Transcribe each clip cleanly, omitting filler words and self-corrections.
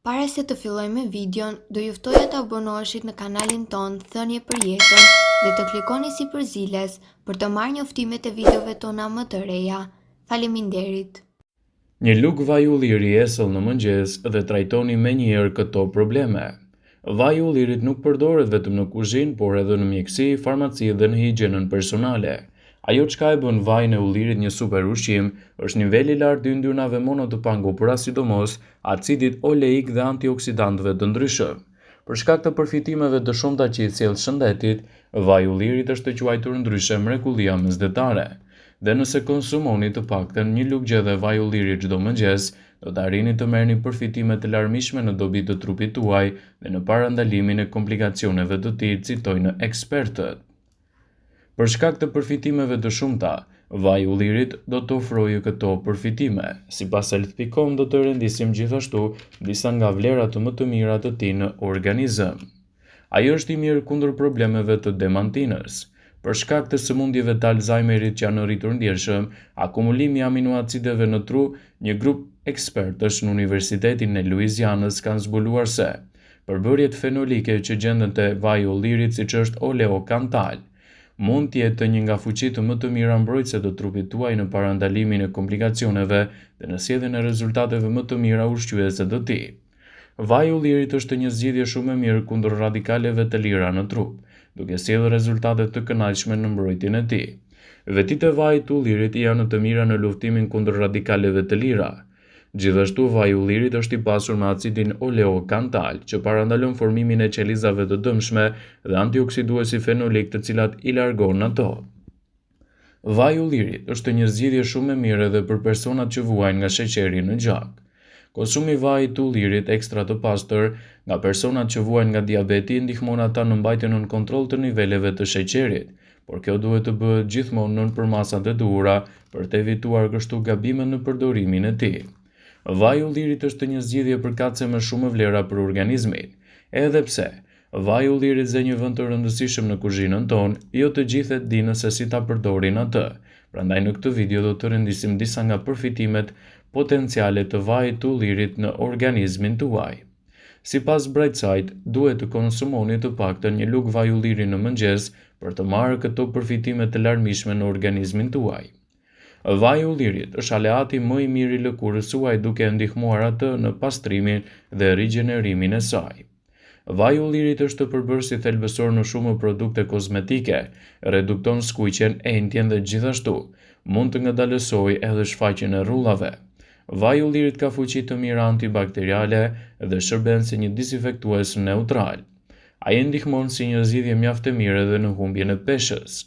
Para se të fillojmë me videon, do ju ftoja të abonoheshit në kanalin ton Thënie për Jetën dhe të klikoni si përziles për të marrë njoftimet e videove tona më të reja. Faleminderit. Një lug vaj ulliri esëll në mëngjes dhe trajtoni menjëherë këto probleme. Vaji i ullirit nuk përdoret vetëm në kuzhinë, por edhe në mjeksi, farmaci dhe në higjienën personale. Ajo çka e bën vajin e ullirit një super ushqim është niveli i lartë i yndyrnave monotopango, por sidomos acidit oleik dhe antioksidantëve të ndryshëm. Për shkak të përfitimeve të shumta që i sjell shëndetit, vaji i ullirit është të quajtur ndryshe mrekullia mesdhetare. Dhe nëse konsumoni të paktën një lugë gjedhe vaj ulliri çdo mëngjes, do të arrini të merrni përfitime të larmishme në dobi të trupit tuaj dhe në parandalimin e komplikacioneve të tij, citojnë ekspertët. Për shkak të përfitimeve të shumta, vaji i ullirit do të ofrojë këto përfitime. Sipas health.com do të rendisim gjithashtu disa nga vlerat më të mira të tij në organizëm. Ai është i mirë kundër problemeve të demantinës. Për shkak të sëmundjeve të Alzheimerit që janë rritur ndjershëm, akumulimi i aminoacideve në tru, një grup ekspertësh në Universitetin e Louisianës kanë zbuluar se përbërjet fenolike që gjenden te vaji i ullirit, siç është oleokantal, mund të jetë një nga fuqitë më të mira mbrojtëse të trupit tuaj në parandalimin e komplikacioneve dhe në sjelljen e rezultateve më të mira ushqyese të tij. Vaji i ullirit është një zgjidhje shumë e mirë kundër radikaleve të lira në trup, duke sjellë rezultate të kënaqshme në mbrojtjen e tij. Vetitë e vajit të ullirit janë të mira në luftimin kundër radikaleve të lira. Gjithashtu, vaji i ullirit është i pasur me acidin oleokantal, që parandalon formimin e qelizave të dëmshme dhe antioksiduesi fenolik, të cilat i largon ato. Vaji i ullirit është një zgjidhje shumë e mirë edhe për personat që vuajnë nga sheqeri në gjak. Konsumi i vajit të ullirit ekstra të pastër nga personat që vuajnë nga diabeti ndihmon ata në mbajtjen nën kontroll të niveleve të sheqerit, por kjo duhet të bëhet gjithmonë nën përmasat e duhura për të evituar kështu gabimet në përdorimin e tij. Vaji i ullirit është një zgjidhje përkatëse me shumë vlera për organizmin, edhe pse vaji i ullirit zë një vend të rëndësishëm në kuzhinën tonë, jo të gjithë e dinë se si ta përdorin atë. Prandaj në këtë video do të rendisim disa nga përfitimet potenciale të vajit të ullirit në organizmin tuaj. Sipas Brightside, duhet të konsumoni të paktën një lugë vaj ulliri në mëngjes për të marrë këto përfitime të larmishme në organizmin tuaj. Vaji i ullirit është aleati më i mirë i lëkurës suaj, duke ndihmuar atë në pastrimin dhe rigjenerimin e saj. Vaji i ullirit është përbërësi thelbësor në shumë produkte kozmetike, redukton skuqjen, entjen dhe gjithashtu mund të ngadalësojë edhe shfaqjen e rrullave. Vaji i ullirit ka fuqi të mira antibakteriale dhe shërben si një disinfektues neutral. Ai ndihmon si një zgjidhje mjaft e mirë edhe në humbjen e peshës.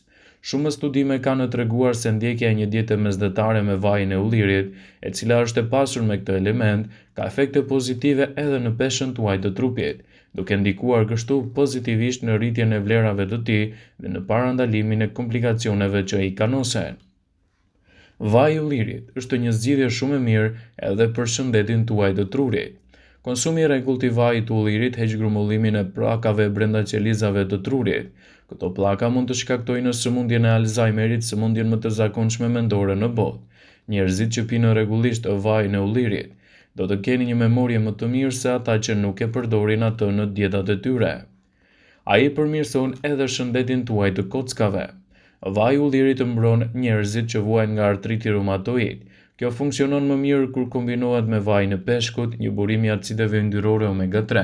Shumë studime kanë treguar se ndjekja e një diete mesdhetare me vajin e ullirit, e cila është e pasur me këtë element, ka efekte pozitive edhe në peshën tuaj të trupit, duke ndikuar kështu pozitivisht në rritjen e vlerave të tij dhe në parandalimin e komplikacioneve që i kanosen. Vaji i ullirit është një zgjidhje shumë e mirë edhe për shëndetin tuaj të trurit. Konsumi i rregullt i vajit të ullirit heq grumbullimin e pllakave brenda qelizave të trurit. Këto pllaka mund të shkaktojnë sëmundjen e Alzheimerit, sëmundjen më të zakonshme mendore në botë. Njerëzit që pinë rregullisht vajin e ullirit do të kenë një memorie më të mirë se ata që nuk e përdorin atë në dietat e tyre. Ai përmirëson edhe shëndetin tuaj të kockave. Vaji i ullirit mbron njerëzit që vuajnë nga artriti reumatoid. Kjo funksionon më mirë kur kombinohet me vajin e peshkut, një burim i acideve yndyrore omega 3.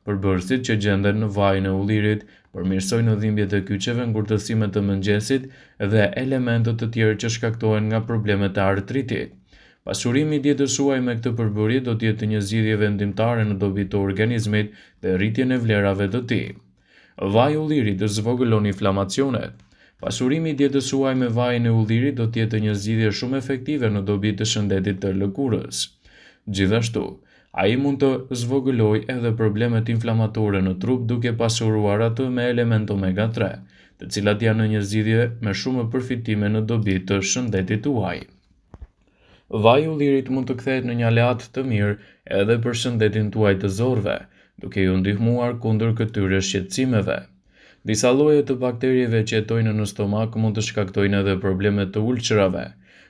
Përbërësit që gjenden në vajin e ullirit përmirësojnë dhimbjet e kyçeve, ngurtësimet të mëngjesit dhe elementet të tjerë që shkaktohen nga problemet e artritit. Pasurimi i dietës suaj me këtë përbërje do të jetë një zgjidhje vendimtare në dobi të organizmit dhe rritjen e vlerave të tij. Vaji i ullirit zvogëlon inflamacionet. Pasurimi i dietës suaj me vajin e ullirit do të jetë një zgjidhje shumë efektive në dobi të shëndetit të lëkurës. Gjithashtu, ai mund të zvogëlojë edhe problemet inflamatore në trup duke pasuruar atë me element omega 3, të cilat janë një zgjidhje me shumë përfitime në dobi të shëndetit tuaj. Vaji i ullirit mund të kthehet në një aleat të mirë edhe për shëndetin tuaj të zorëve, duke ju ndihmuar kundër këtyre shqetësimeve. Disa lloje të bakterieve që jetojnë në stomak mund të shkaktojnë edhe probleme të ulçrave.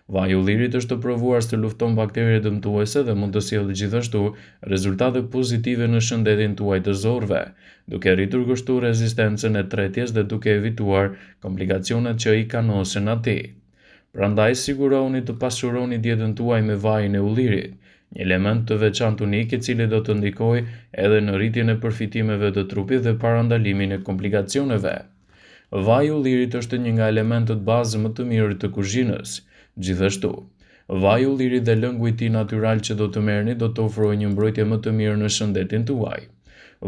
Vaji i ullirit është provuar se lufton bakteriet dëmtuese dhe mund të sjellë gjithashtu rezultate pozitive në shëndetin tuaj të zorrve, duke rritur kështu rezistencën e tretjes dhe duke evituar komplikacionet që i kanosen atij. Prandaj siguroni të pasuroni dietën tuaj me vajin e ullirit, një element të veçantë unik i cili do të ndikojë edhe në rritjen e përfitimeve të trupit dhe parandalimin e komplikacioneve. Vaji i ullirit është një nga elementët bazë më të mirë të kuzhinës. Gjithashtu, vaji i ullirit dhe lëngu i tij natyral që do të merrni do të ofrojë një mbrojtje më të mirë në shëndetin tuaj.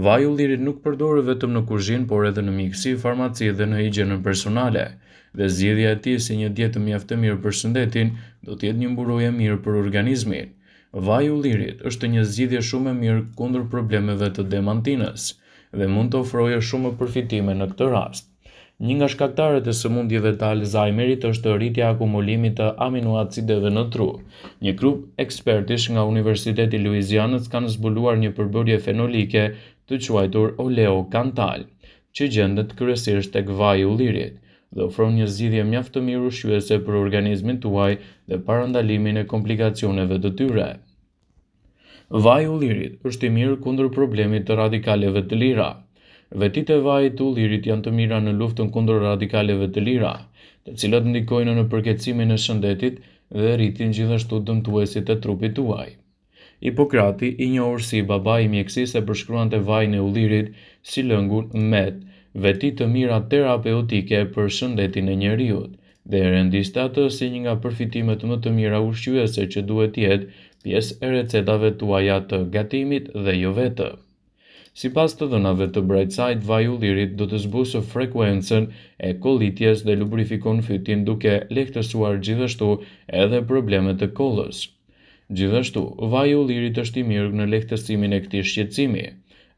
Vaji i ullirit nuk përdoret vetëm në kuzhinë, por edhe në mjekësi, farmaci dhe në higjienën personale. Dhe zgjidhja e tij si një dietë mjaft e mirë për shëndetin do të jetë një mburojë e mirë për organizmin. Vaji i ullirit është një zgjidhje shumë e mirë kundër problemeve të demantinës dhe mund të ofrojë shumë përfitime në këtë rast. Një nga shkaktarët e sëmundjeve të Alzheimerit është rritja e akumulimit të aminoacideve në tru. Një grup ekspertish nga Universiteti i Louisianës kanë zbuluar një përbërje fenolike të quajtur oleokantal, që gjendet kryesisht tek vaji i ullirit dhe ofron një zgjidhje mjaft të mirë ushqyese për organizmin tuaj dhe parandalimin e komplikacioneve të tyre. Vaji i ullirit është i mirë kundër problemit të radikaleve të lira. Vetitë e vajit të ullirit janë të mira në luftën kundër radikaleve të lira, të cilat ndikojnë në përkeçimin e shëndetit dhe rritin gjithashtu dëmtuesit e trupit tuaj. Hipokrati, i njohur si babai i mjekësisë, e përshkruante vajin e ullirit si lëngun met, veti të mira terapeutike për shëndetin e njeriut, dhe e rendiste atë si një nga përfitimet më të mira ushqyese që duhet jetë pjesë e recetave tuaja të gatimit dhe jo vetë. Sipas të dhënave të Bright Side, vaji i ullirit do të zbusë frekuencën e kollitjes dhe lubrifikon fytin duke lehtësuar gjithashtu edhe problemet të kollës. Gjithashtu, vaji i ullirit është i mirë në lehtësimin e këtij shqetësimi.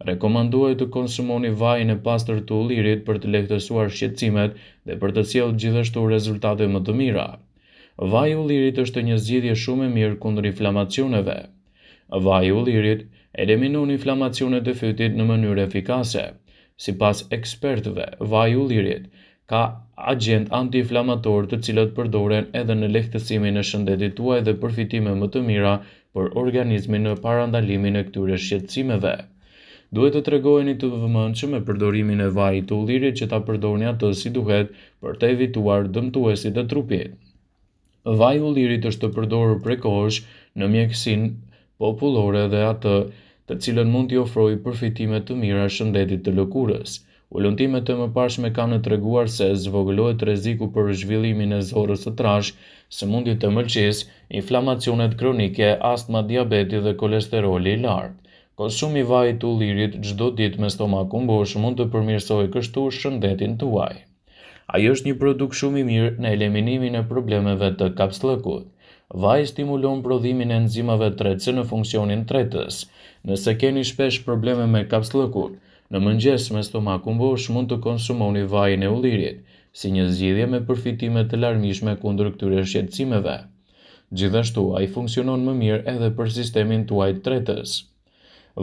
Rekomandohet të konsumoni vajin e pastër të ullirit për të lehtësuar shqetësimet dhe për të sjellë gjithashtu rezultate më të mira. Vaji i ullirit është një zgjidhje shumë e mirë kundër inflamacioneve. Vaji i ullirit eliminon inflamacionet e fytit në mënyrë efikase. Sipas ekspertëve, vaji i ullirit ka agent antiinflamator të cilët përdoren edhe në lehtësimin e shëndetit tuaj dhe përfitime më të mira për organizmin në parandalimin e këtyre shqetësimeve. Duhet të tregoheni të vëmendshëm me përdorimin e vajit të ullirit që ta përdorni atë si duhet për të evituar dëmtuesit e trupit. Vaji i ullirit është të përdorur prekosh në mjekësinë popullore dhe atë të cilën mund t'i ofrojë përfitime të mira shëndetit të lëkurës. Ulëntimet e mëparshme kanë treguar se zvogëlohet rreziku për zhvillimin e zorrës së trashë, sëmundjet të mëlçisë, inflamacionet kronike, astma, diabeti dhe kolesteroli i lartë. Konsumi i vajit të ullirit çdo ditë me stomakun bosh mund të përmirësojë kështu shëndetin tuaj. Ai është një produkt shumë i mirë në eliminimin e problemeve të kapsllëkut. Vaji stimulon prodhimin e enzimave tretëse në funksionin tretës. Nëse keni shpesh probleme me kapsllëkun, në mëngjes me stomakun bosh mund të konsumoni vajin e ullirit, si një zgjidhje me përfitime të larmishme kundër këtyre shqetësimeve. Gjithashtu, ai funksionon më mirë edhe për sistemin tuaj tretës.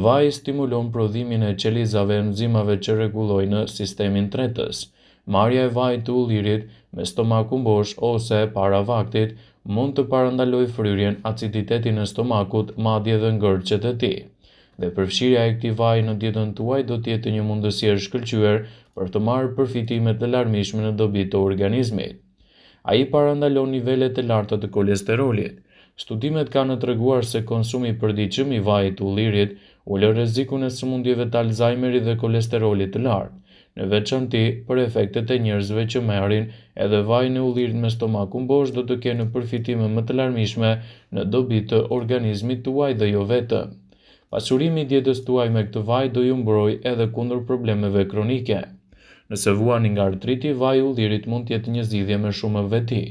Vaji stimulon prodhimin e qelizave enzimave që rregullojnë sistemin tretës. Marrja e vajit të ullirit me stomakun bosh ose para vaktit mund të parandalojë fryrjen, aciditetin e stomakut, madje edhe ngërçet e tij. Dhe përfshirja e këtij vaji në dietën tuaj do të jetë një mundësi e shkëlqyer për të marrë përfitime të larmishme në dobit të organizmit. Ai parandalon nivelet e larta të kolesterolit. Studimet kanë treguar se konsumi i përditshëm i vajit të ullirit ulë rrezikun e sëmundjeve të Alzheimerit dhe kolesterolit të lartë, në veçanti për efektet e njerëzve që marrin edhe vajin e ullirit me stomakun bosh do të kenë përfitime më të larmishme në dobit të organizmit tuaj dhe jo vetëm. Pasurimi i dietës tuaj me këtë vaj do ju mbrojë edhe kundër problemeve kronike. Nëse vuani nga artriti, vaji i ullirit mund të jetë një zgjidhje me shumë veti.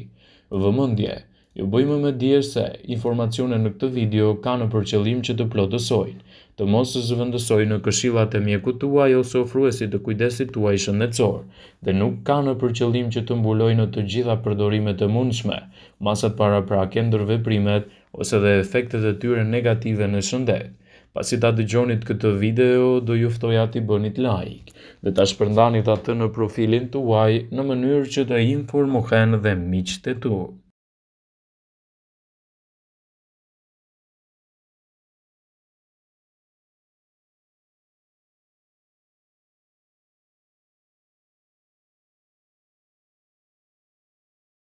Vëmendje, ju bëjmë me dije se informacionet në këtë video kanë për qëllim që të plotësojnë, të mos zëvendësojnë në këshillat e mjekut tuaj ose ofruesit të kujdesit tuaj shëndetësor, dhe nuk kanë për qëllim që të mbulojnë të gjitha përdorimet e mundshme, masat paraprake, ndërveprimet ose dhe efektet e tyre negative në shëndet. Pasi ta dëgjonit këtë video, do ju ftoja t'i bënit like dhe ta shpërndanit atë në profilin tuaj në mënyrë që të informohen dhe miqtë e tu.